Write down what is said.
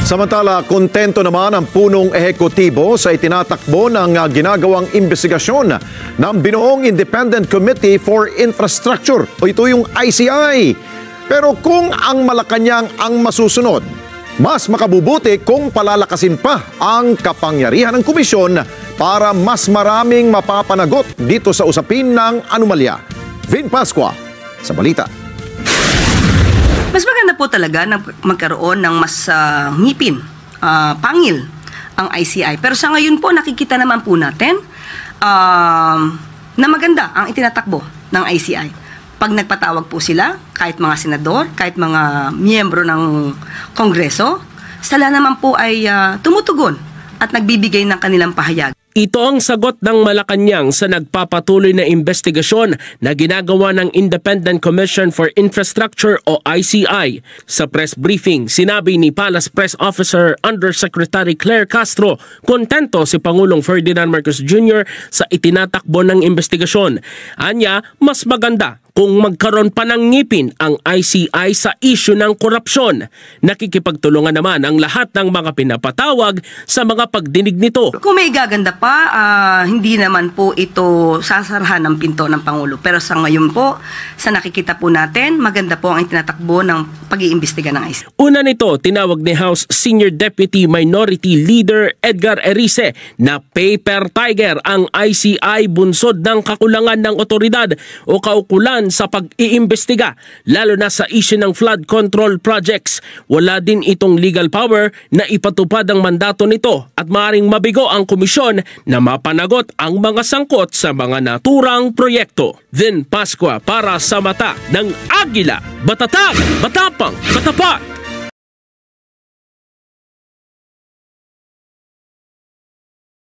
Samantala, kontento naman ang punong ehekutibo sa itinatakbo ng ginagawang investigasyon ng binuong Independent Committee for Infrastructure o ito yung ICI. Pero kung ang Malacanang ang masusunod, mas makabubuti kung palalakasin pa ang kapangyarihan ng komisyon para mas maraming mapapanagot dito sa usapin ng anomalya. Vin Pascua sa balita. Mas maganda po talaga na magkaroon ng mas ngipin, pangil ang ICI. Pero sa ngayon po, nakikita naman po natin na maganda ang itinatakbo ng ICI. Pag nagpatawag po sila, kahit mga senador, kahit mga miyembro ng Kongreso, sila naman po ay tumutugon at nagbibigay ng kanilang pahayag. Ito ang sagot ng Malacanang sa nagpapatuloy na investigasyon na ginagawa ng Independent Commission for Infrastructure o ICI. Sa press briefing, sinabi ni Palace Press Officer Undersecretary Claire Castro, kontento si Pangulong Ferdinand Marcos Jr. sa itinatakbo ng investigasyon. Anya, mas maganda kung magkaroon pa ng ngipin ang ICI sa issue ng korupsyon. Nakikipagtulungan naman ang lahat ng mga pinapatawag sa mga pagdinig nito. Kung may gaganda pa, hindi naman po ito sasarahan ng pinto ng Pangulo. Pero sa ngayon po, sa nakikita po natin, maganda po ang itinatakbo ng pag-iimbestiga ng ICI. Una nito, tinawag ni House Senior Deputy Minority Leader Edgar Erice na paper tiger ang ICI, bunsod ng kakulangan ng otoridad o kaukulan sa pag-iimbestiga, lalo na sa issue ng flood control projects. Wala din itong legal power na ipatupad ang mandato nito at maaaring mabigo ang komisyon na mapanagot ang mga sangkot sa mga naturang proyekto. Vin Pascua para sa mata ng Agila, batatag, matapang, matapat.